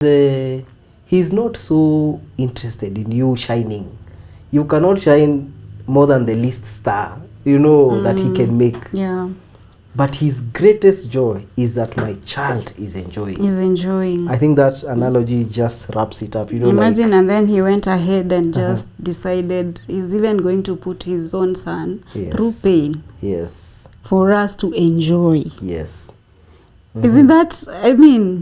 He's not so interested in you shining. You cannot shine more than the least star, that he can make. Yeah. But his greatest joy is that my child is enjoying. He's enjoying. I think that analogy just wraps it up. Imagine, and then he went ahead and just decided he's even going to put his own son through pain. Yes. For us to enjoy. Yes. Isn't that,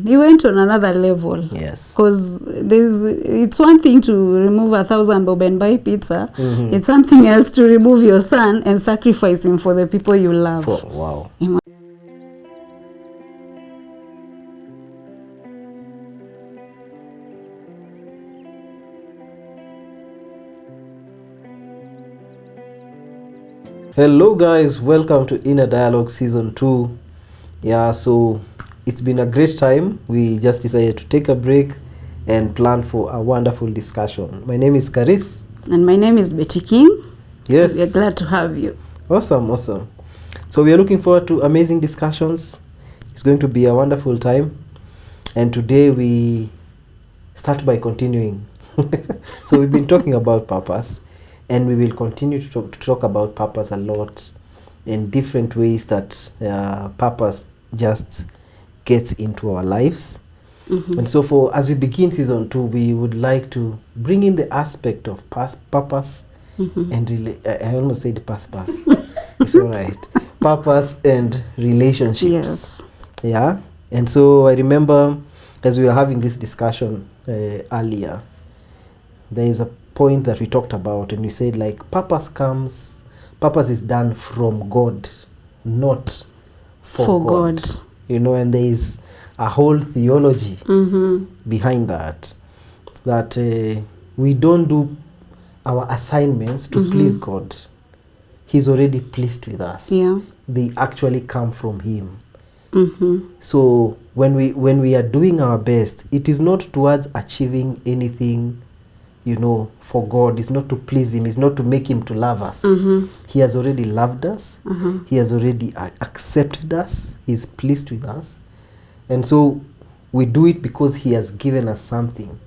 he went on another level. Yes. Because it's one thing to remove 1,000 bob and buy pizza. It's something else to remove your son and sacrifice him for the people you love. Wow. Hello guys, welcome to Inner Dialogue Season 2. Yeah, so it's been a great time. We just decided to take a break and plan for a wonderful discussion. My name is Karis. And my name is Betty King. Yes. We're glad to have you. Awesome. So we are looking forward to amazing discussions. It's going to be a wonderful time. And today we start by continuing. So we've been talking about purpose. And we will continue to talk about purpose a lot in different ways that purpose just gets into our lives. And so as we begin Season 2, we would like to bring in the aspect of purpose and I almost said purpose. It's all right. Purpose and relationships. Yes. Yeah. And so I remember as we were having this discussion earlier, there is a point that we talked about, and we said purpose is done from God, not for God. And there is a whole theology behind that we don't do our assignments to please God. He's already pleased with us. Yeah. They actually come from Him. So when we are doing our best, it is not towards achieving anything for God. It's not to please Him. It's not to make Him to love us. He has already loved us. He has already accepted us. He's pleased with us. And so we do it because He has given us something.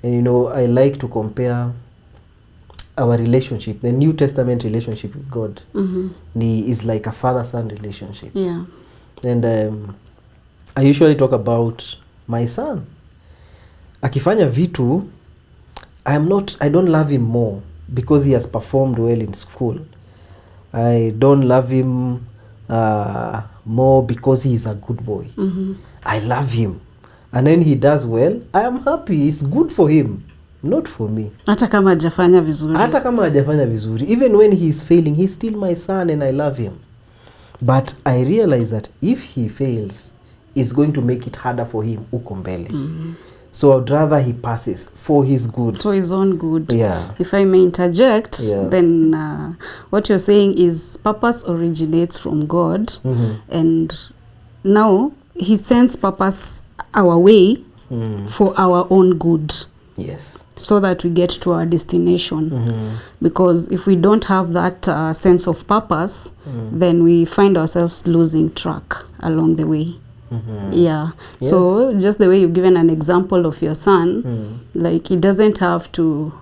And I like to compare our relationship, the New Testament relationship with God, is like a father-son relationship. Yeah. And I usually talk about my son. Akifanya vitu, I don't love him more because he has performed well in school. I don't love him more because he is a good boy. I love him. And when he does well, I am happy. It's good for him, not for me. Hata kama hajafanya vizuri. Even when he is failing, he's still my son and I love him. But I realize that if he fails, it's going to make it harder for him uko mbele. So I'd rather he passes for his good. For his own good. Yeah. If I may interject, then what you're saying is purpose originates from God. And now He sends purpose our way for our own good. Yes. So that we get to our destination. Because if we don't have that sense of purpose, then we find ourselves losing track along the way. Yeah. Yes. So just the way you've given an example of your son, he doesn't have to,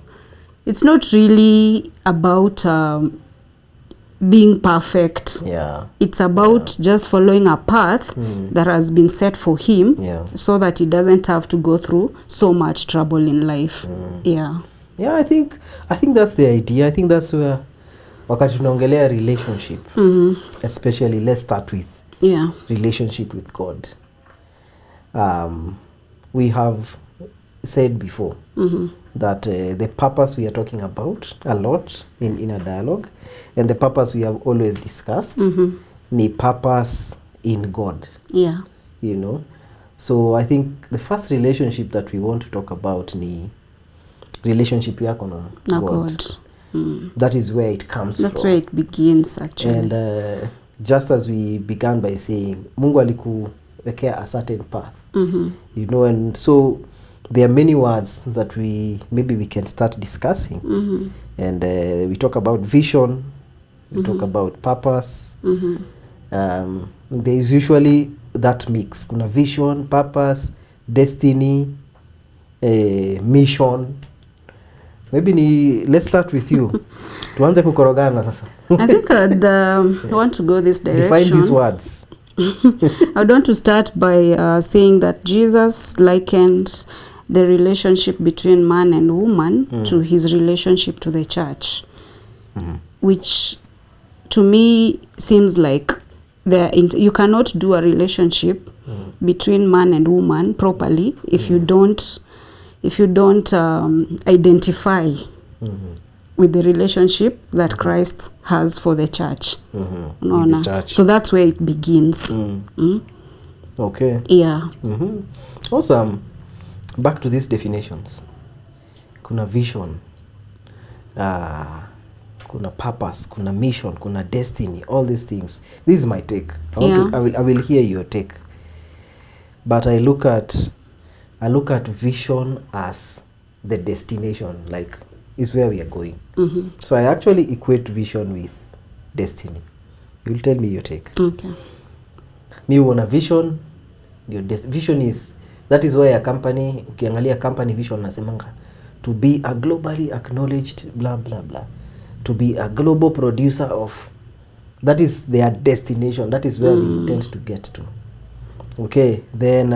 it's not really about being perfect. Yeah. It's about just following a path that has been set for him, so that he doesn't have to go through so much trouble in life. Yeah. Yeah, I think that's the idea. I think that's where wakati tunaongelea relationship, especially let's start with relationship with God. We have said before that the purpose we are talking about a lot in Inner Dialogue, and the purpose we have always discussed, ni purpose in God. Yeah. So I think the first relationship that we want to talk about ni relationship yako na God. That is where it comes from. That's where it begins, actually. And just as we began by saying, Mungu alikuwekea a certain path. And so there are many words that we can start discussing. And we talk about vision, we talk about purpose. There is usually that mix. Kuna vision, purpose, destiny, mission. Maybe let's start with you. Tuanze kukorogana sasa. I think I'd want to go this direction. Define these words. I'd want to start by saying that Jesus likened the relationship between man and woman to his relationship to the church, which to me seems like you cannot do a relationship between man and woman properly if you don't identify with the relationship that Christ has for the church. The church. So that's where it begins. Okay. Yeah. Awesome. Back to these definitions. Kuna vision, kuna purpose, kuna mission, kuna destiny, all these things. This is my take. I will hear your take. But I look at vision as the destination, like is where we are going. So I actually equate vision with destiny. You'll tell me your take. Okay. Me want a vision. Vision is, that is why a company, ukiangalia company vision nasemanga to be a globally acknowledged blah blah blah, to be a global producer of, that is their destination, that is where they intend to get to. Okay, then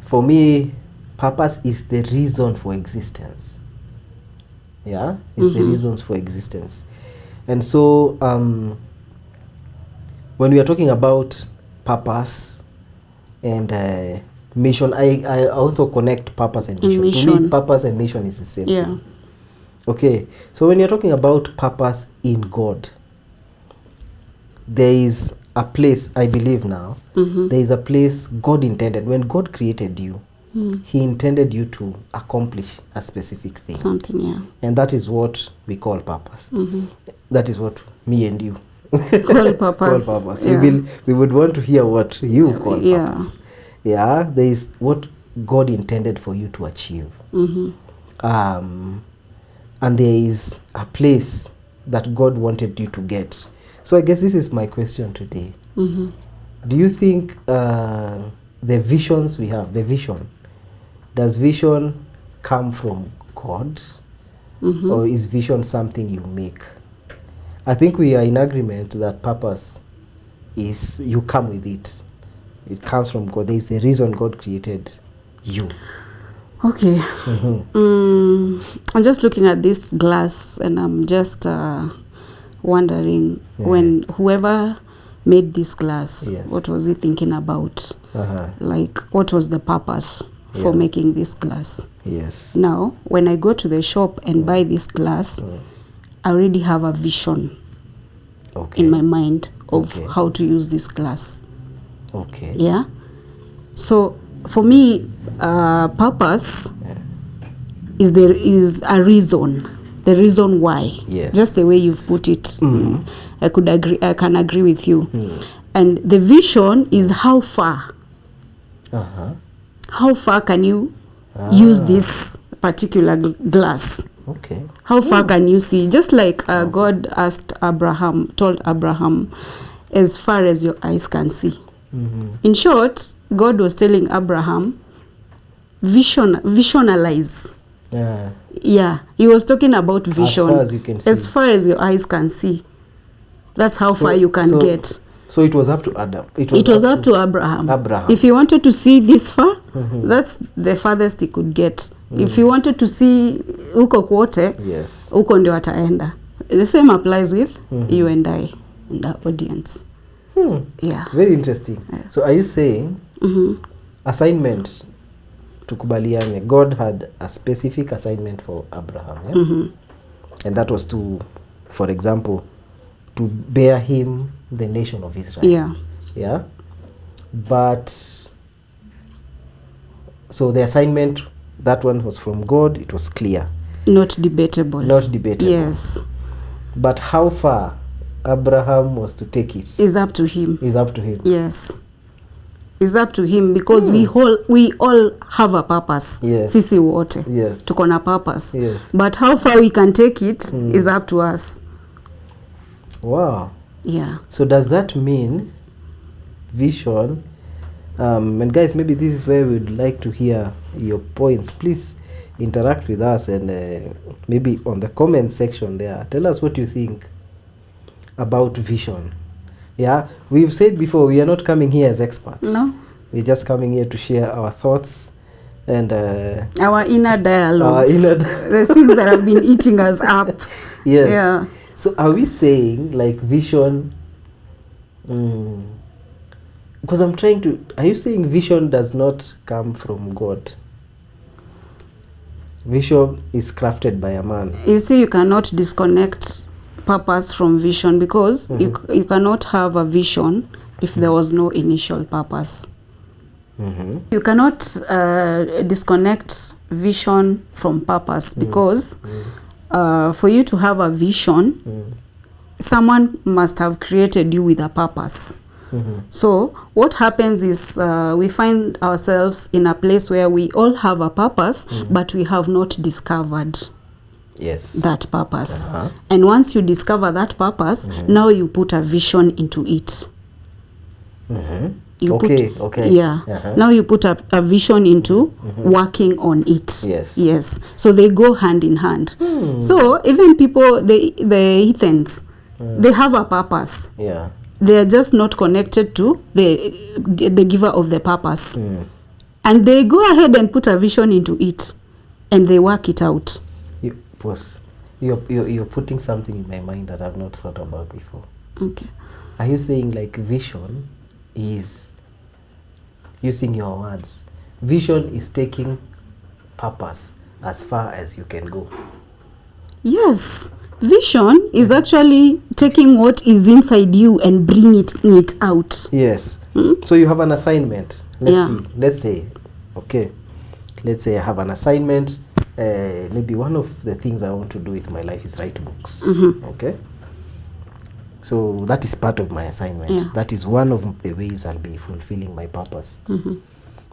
for me, purpose is the reason for existence. Yeah, it's the reasons for existence. And so when we are talking about purpose and mission, I also connect purpose and mission. To me, purpose and mission is the same thing. Okay, so when you're talking about purpose in God, there is a place, I believe now, there is a place God intended. When God created you, he intended you to accomplish a specific thing. Something, yeah. And that is what we call purpose. That is what me and you call purpose. Call purpose. Yeah. We would want to hear what you call purpose. Yeah, there is what God intended for you to achieve. And there is a place that God wanted you to get. So I guess this is my question today. Do you think the visions we have, the vision, does vision come from God? Or is vision something you make? I think we are in agreement that purpose is, you come with it. It comes from God. There is a reason God created you. Okay. I'm just looking at this glass and I'm just wondering, when whoever made this glass, what was he thinking about? Like, what was the purpose for making this glass? Yes. Now, when I go to the shop and buy this glass, I already have a vision in my mind of how to use this glass. Okay. Yeah. So for me, purpose is a reason. The reason why. Yes. Just the way you've put it. I can agree with you. And the vision is how far. How far can you use this particular glass? Okay. How far can you see? Just like God told Abraham, as far as your eyes can see. In short, God was telling Abraham, visionalize. Yeah, he was talking about vision. As far as you can see. As far as your eyes can see. That's how far you can get. So it was up to Adam. It was up to Abraham. If he wanted to see this far, that's the farthest he could get. If he wanted to see huko kwote, huko ndio ataenda. The same applies with you and I and our audience. Yeah. Very interesting. So are you saying assignment, tukubaliane, God had a specific assignment for Abraham, and that was to, for example, to bear him the nation of Israel. Yeah. But so the assignment, that one was from God. It was clear. Not debatable. Yes. But how far Abraham was to take it is up to him. Yes. It's up to him, because we all have a purpose. Sisi wote. Tuko na purpose. But how far we can take it is up to us. Wow. Yeah. So does that mean vision And guys, maybe this is where we'd like to hear your points. Please interact with us, and maybe on the comment section there, tell us what you think about vision. Yeah, we've said before, we are not coming here as experts. No. We're just coming here to share our thoughts and our inner dialogues, the things that have been eating us up. Yes. Yeah. So are we saying like vision? Because I'm trying to. Are you saying vision does not come from God? Vision is crafted by a man. You see, you cannot disconnect purpose from vision, because you cannot have a vision if there was no initial purpose. You cannot disconnect vision from purpose, because for you to have a vision, someone must have created you with a purpose. So what happens is we find ourselves in a place where we all have a purpose, but we have not discovered that purpose. And once you discover that purpose, now you put a vision into it. You now you put a vision into working on it. Yes. So they go hand in hand. So even people, the heathens, they have a purpose. They are just not connected to the giver of the purpose. And they go ahead and put a vision into it, and they work it out. You're putting something in my mind that I've not thought about before. Okay. Are you saying like vision is, using your words, vision is taking purpose as far as you can go? Yes. Vision is actually taking what is inside you and bringing it out. Yes. So you have an assignment. Let's say I have an assignment. Maybe one of the things I want to do with my life is write books. Okay. So that is part of my assignment. That is one of the ways I'll be fulfilling my purpose.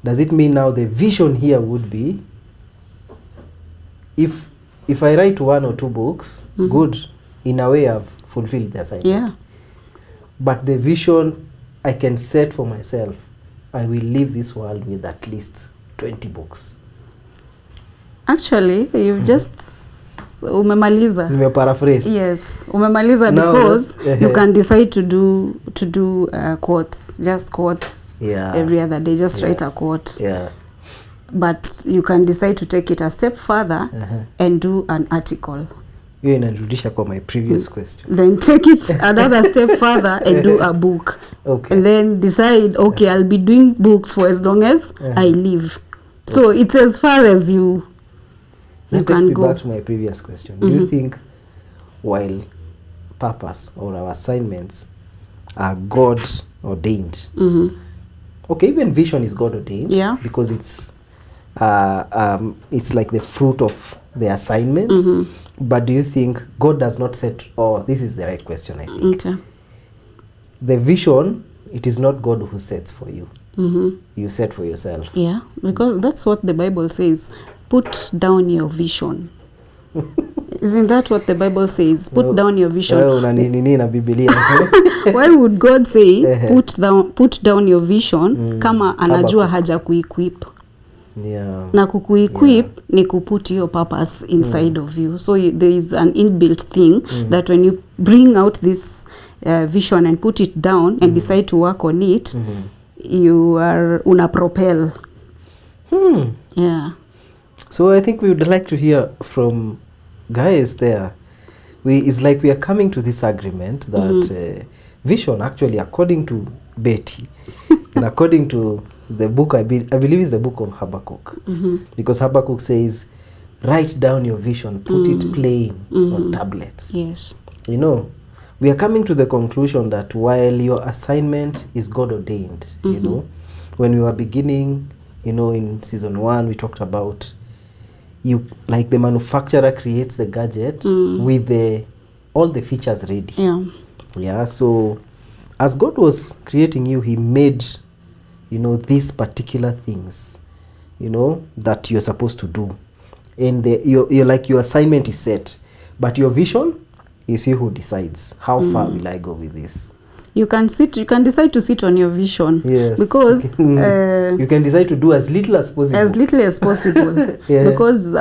Does it mean now the vision here would be, if I write 1 or 2 books, good, in a way I've fulfilled the assignment. But the vision I can set for myself, I will leave this world with at least 20 books. Actually, you've just umemaliza. Nimeparaphrase. Yes, umemaliza, because you can decide to do quotes, just quotes every other day, just write a quote. But you can decide to take it a step further and do an article. Hiyo inarudisha kwa my previous question. Then take it another step further and do a book. And then decide, okay, I'll be doing books for as long as I live. So it's as far as you can go. That takes me back to my previous question. Do you think while purpose or our assignments are God ordained? Okay, even vision is God ordained. Because it's like the fruit of the assignment. But do you think God does not set, this is the right question, I think. The vision, it is not God who sets for you. You set for yourself. Yeah, because that's what the Bible says. Put down your vision. Isn't that what the Bible says? Put down your vision. Why would God say put down your vision kama anajua haja kuequip? Na kukuequip ni kuput your purpose inside of you. So there is an inbuilt thing that when you bring out this vision and put it down and decide to work on it, you are una propel. So I think we would like to hear from guys there. It's like we are coming to this agreement that vision, actually, according to Betty and according to the book, I believe is the book of Habakkuk, because Habakkuk says, write down your vision, put it plain on tablets. You know, we are coming to the conclusion that while your assignment is God ordained, you know, when we were beginning, you know, in season 1, we talked about like the manufacturer creates the gadget with all the features ready. So as God was creating you, he made, you know, these particular things, you know, that you're supposed to do. And you're like, your assignment is set. But your vision, you see who decides. How far will I go with this? You can decide to sit on your vision. Yes. Because you can decide to do as little as possible. As little as possible. Yeah. Because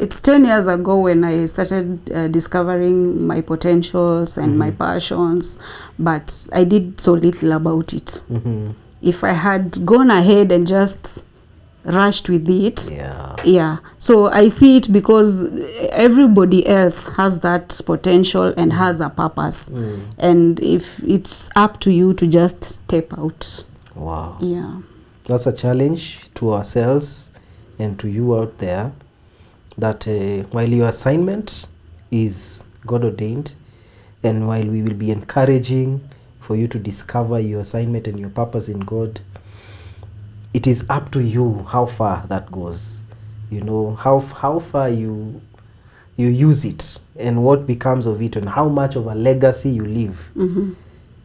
it's 10 years ago when I started discovering my potentials and my passions, but I did so little about it. If I had gone ahead and just rushed with it, so I see it because everybody else has that potential and has a purpose, and if it's up to you to just step out. Wow. Yeah, that's a challenge to ourselves and to you out there, that while your assignment is God ordained, and while we will be encouraging for you to discover your assignment and your purpose in God, it is up to you how far that goes. You know, how far you use it and what becomes of it, and how much of a legacy you leave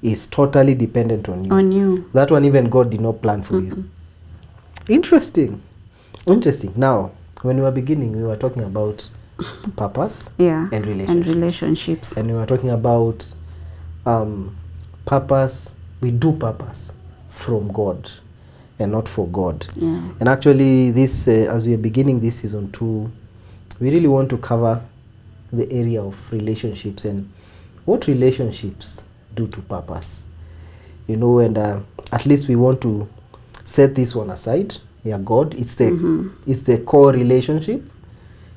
is totally dependent on you. On you. That one even God did not plan for you. Interesting. Now, when we were beginning, we were talking about purpose and relationships. And we were talking about purpose. We do purpose from God and not for God. And actually, this as we are beginning this season 2, we really want to cover the area of relationships and what relationships do to purpose. You know, and at least we want to set this one aside. God, it's the core relationship.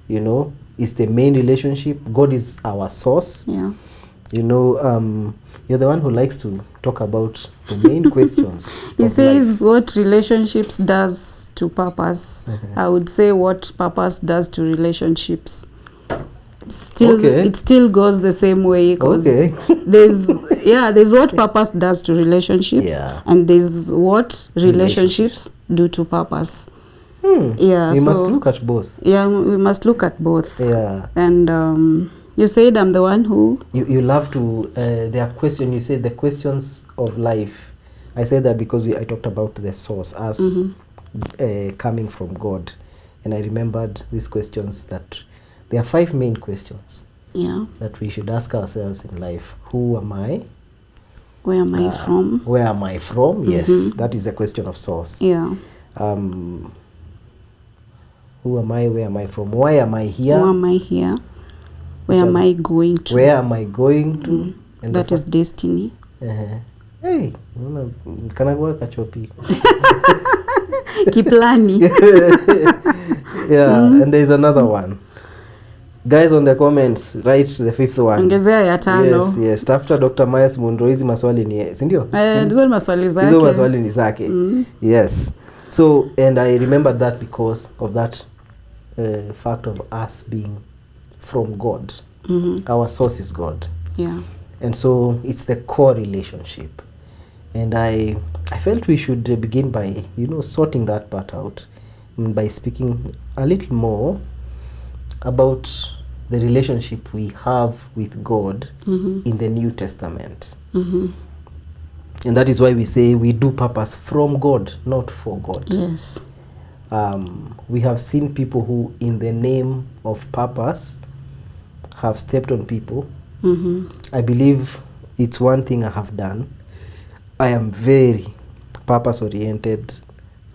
You know, it's the main relationship. God is our source. You know, you're the one who likes to talk about the main questions. He says what relationships does to purpose. I would say what purpose does to relationships. It still goes the same way, because there's what purpose does to relationships, and there's what relationships do to purpose. We must look at both. We must look at both. And you said I'm the one who... You love to... there are questions, you said the questions of life. I said that because I talked about the source, us coming from God. And I remembered these questions that... There are 5 main questions that we should ask ourselves in life. Who am I? Where am I from? Where am I from? Yes, that is a question of source. Who am I? Where am I from? Why am I here? Who am I here? Where am I going to? Where am I going to? And that is destiny. Hey, kana kuwa kachopi. Kiplani. And there is another one. Guys, on the comments, write the 5th one. Ongezea ya 5. Yes. After Dr. Myles Munroe, hizi maswali ni, si ndio? Hizo maswali zake. Hizo maswali ni zake. Yes. So, and I remember that because of that fact of us being from God. Our source is God. And so it's the core relationship. And I felt we should begin by, sorting that part out, by speaking a little more about the relationship we have with God in the New Testament. And that is why we say we do purpose from God, not for God. Yes. We have seen people who, in the name of purpose, have stepped on people. I believe it's one thing I have done. I am very purpose-oriented.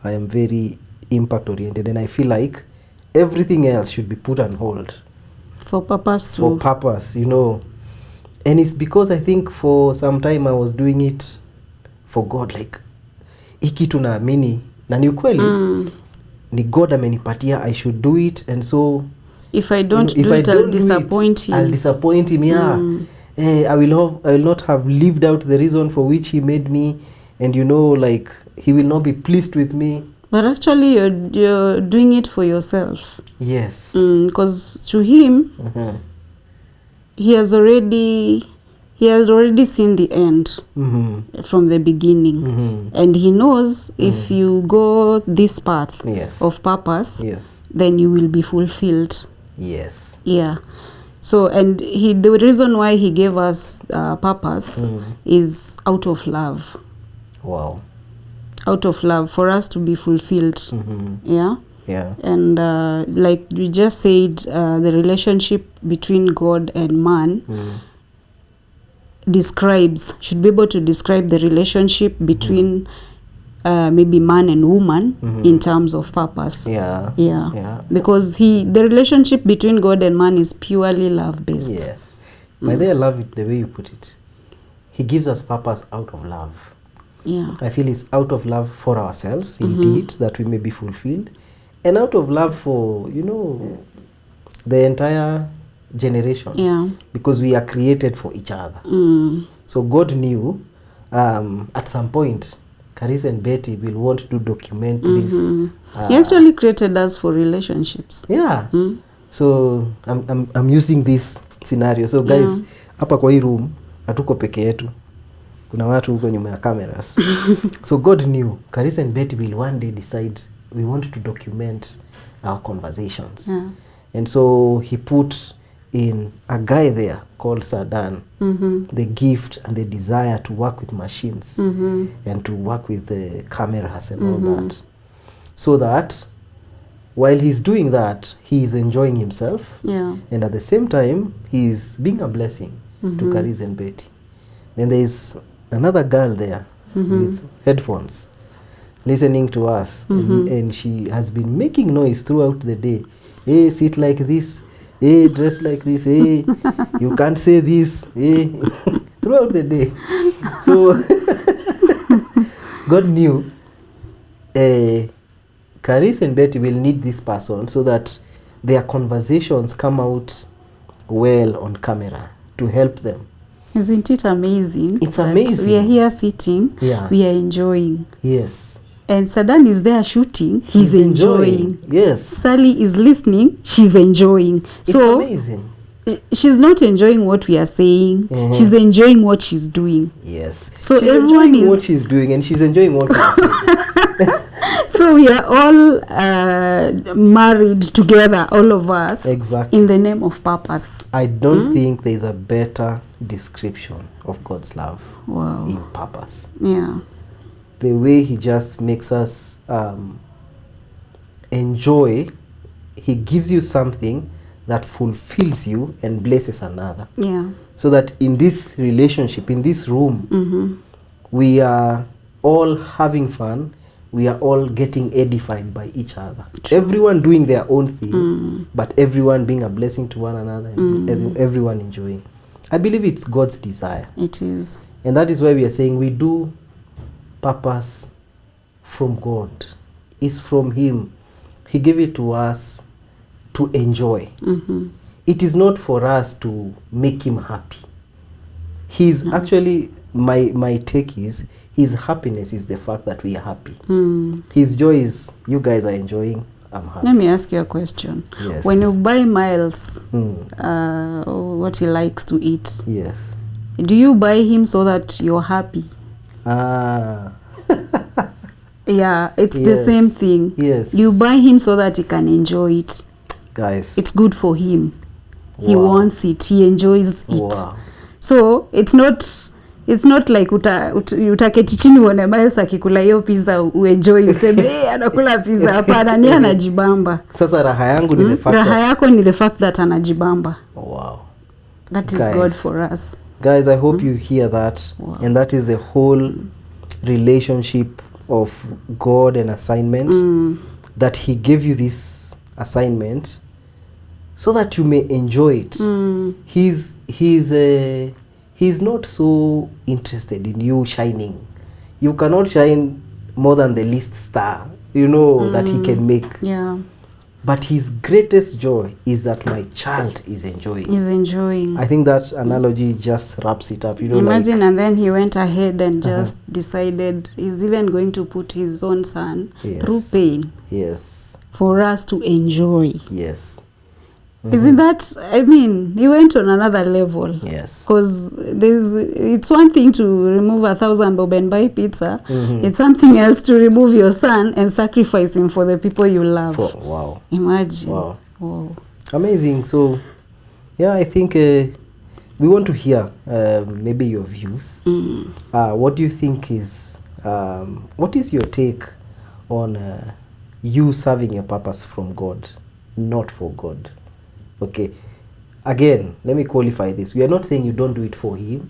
I am very impact-oriented. And I feel like everything else should be put on hold. For purpose too. For purpose, And it's because I think for some time I was doing it for God. Like, hiki tunaamini. Na ni ukweli. Ni God amenipatia, I should do it. And so... If I don't do it, I'll disappoint him. I'll disappoint him, I will not have lived out the reason for which he made me. And he will not be pleased with me. But actually, you're doing it for yourself. Yes. Because to him, he has already seen the end from the beginning. And he knows if you go this path of purpose, then you will be fulfilled. Yes. So, and the reason why he gave us purpose is out of love. Wow. Out of love, for us to be fulfilled. And like we just said, the relationship between God and man should be able to describe the relationship between maybe man and woman in terms of purpose. Yeah. Because the relationship between God and man is purely love based. Yes. By the way, I love it the way you put it. He gives us purpose out of love. Yeah. I feel it's out of love for ourselves, indeed, that we may be fulfilled, and out of love for, the entire generation. Yeah. Because we are created for each other. So God knew at some point Carissa and Betty will want to document this. He actually created us for relationships. Yeah. So I'm using this scenario. So guys, hapa kwa hii room hatuko peke yetu. Kuna watu huko nyuma ya cameras. So God knew Carissa and Betty will one day decide we want to document our conversations. Yeah. And so he put in a guy there called Sadan, the gift and the desire to work with machines and to work with the cameras and all that. So that while he's doing that, he is enjoying himself. Yeah. And at the same time, he is being a blessing to Carissa and Betty. Then there is another girl there with headphones listening to us. And she has been making noise throughout the day. Hey, sit like this. Hey, dress like this. Hey, you can't say this. Hey, throughout the day. So God knew Carissa and Betty will need this person so that their conversations come out well on camera to help them. Isn't it amazing? It's that amazing. We are here sitting. Yeah. We are enjoying. Yes. And Sadan is there shooting. He's enjoying. Yes. Sally is listening. She's enjoying. It's So amazing. she's not enjoying what we are saying. She's enjoying what she's doing. Yes. So she's everyone enjoying is what she's doing, and she's enjoying what we're saying. So we are all married together, all of us. Exactly. In the name of purpose. I don't think there's a better description of God's love in purpose. Yeah. The way he just makes us enjoy, he gives you something that fulfills you and blesses another. Yeah. So that in this relationship, in this room, we are all having fun. We are all getting edified by each other. True. Everyone doing their own thing, but everyone being a blessing to one another and everyone enjoying. I believe it's God's desire. It is. And that is why we are saying we do purpose from God. It's from him. He gave it to us to enjoy. It is not for us to make him happy. He's actually, my take is, his happiness is the fact that we are happy. His joy is you guys are enjoying, I'm happy. Let me ask you a question. Yes. When you buy Myles what he likes to eat, yes, do you buy him so that you're happy? Yeah, it's the same thing. Yes. You buy him so that he can enjoy it. Guys, It's good for him. He wants it. He enjoys it. Wow. So it's not like utaketi chini uone Myles akikula hiyo pizza uenjoy useme anakula pizza. Hapana, ni anajibamba. Sasa raha yangu ni the fact raha yako ni the fact that anajibamba. Wow. That is Guys. God for us. Guys, I hope you hear that. Wow. And that is the whole relationship of God and assignment. That he gave you this assignment so that you may enjoy it. He's not so interested in you shining. You cannot shine more than the least star, that he can make. Yeah. But his greatest joy is that my child is enjoying. He's enjoying. I think that analogy just wraps it up. Imagine, and then he went ahead and just decided he's even going to put his own son through pain. Yes. For us to enjoy. Yes. Isn't that, he went on another level. Yes. Because it's one thing to remove 1,000 bob and buy pizza. It's something else to remove your son and sacrifice him for the people you love. Wow. Imagine. Wow. Amazing. So, I think we want to hear maybe your views. What do you think is, what is your take on you serving your purpose from God, not for God? Okay, again, let me qualify this. We are not saying you don't do it for him.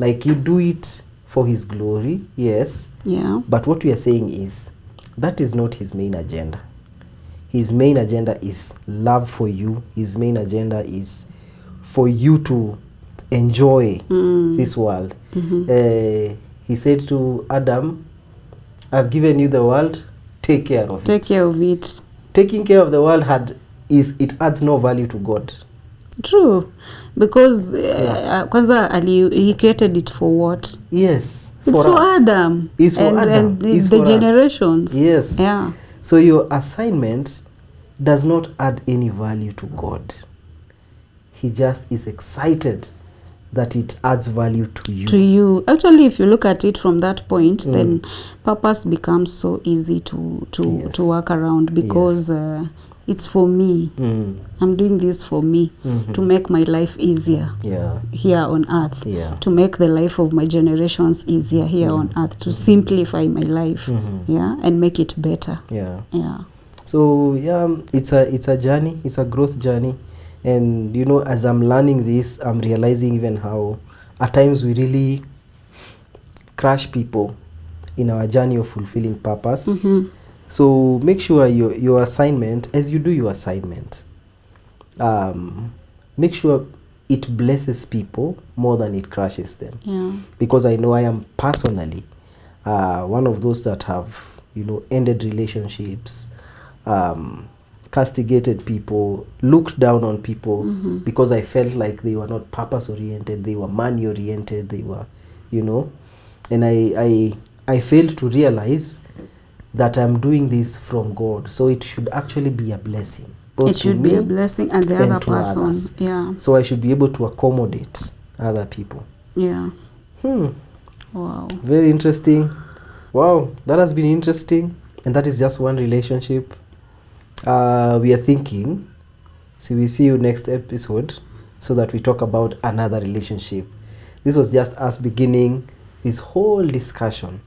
Like, you do it for his glory, yes. Yeah. But what we are saying is, that is not his main agenda. His main agenda is love for you. His main agenda is for you to enjoy this world. He said to Adam, I've given you the world, take care of it. Take care of it. Taking care of the world it adds no value to God. True. Because kwanza he created it for what? Yes. It's for us. Adam. It's for Adam. And It's the for generations. Us. Yes. Yeah. So your assignment does not add any value to God. He just is excited that it adds value to you. To you. Actually, if you look at it from that point, then purpose becomes so easy to work around, because it's for me. I'm doing this for me, to make my life easier here on earth, to make the life of my generations easier here on earth, to simplify my life, and make it better. So it's a journey. It's a growth journey. And you know, as I'm learning this, I'm realizing even how at times we really crush people in our journey of fulfilling purpose. So make sure your assignment, as you do your assignment, make sure it blesses people more than it crushes them. Because I know I am personally one of those that have, you know, ended relationships, castigated people, looked down on people, because I felt like they were not purpose oriented, they were money oriented, they were, you know, and I failed to realize that I'm doing this from God, so it should actually be a blessing. It should be a blessing, and the other person. Others. So I should be able to accommodate other people. Wow. Very interesting. Wow, that has been interesting, and that is just one relationship. We are thinking, we see you next episode, so that we talk about another relationship. This was just us beginning this whole discussion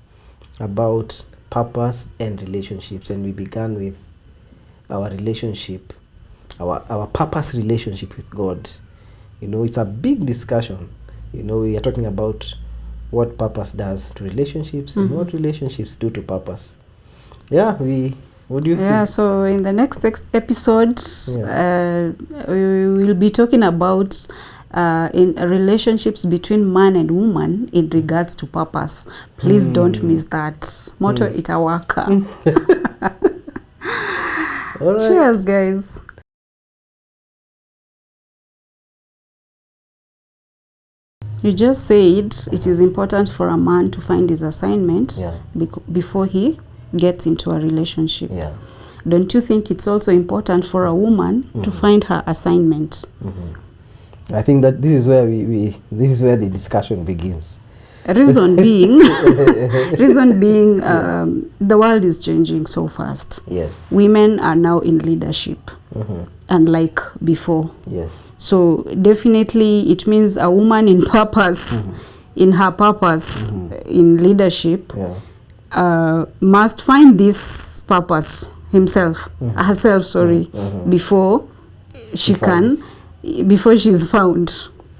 about purpose and relationships, and we began with our relationship, our purpose relationship with God. You know, it's a big discussion. You know, we are talking about what purpose does to relationships and what relationships do to purpose. What do you think? So in the next episode, we will be talking about in relationships between man and woman in regards to purpose. Please don't miss that. Moto itawaka. All right. Cheers, guys. You just said it is important for a man to find his assignment before he gets into a relationship. Don't you think it's also important for a woman to find her assignment? I think that this is where this is where the discussion begins. Reason being, the world is changing so fast. Women are now in leadership, unlike before. So definitely it means a woman in purpose, in her purpose, in leadership, must find this purpose herself, before she can, before she's found.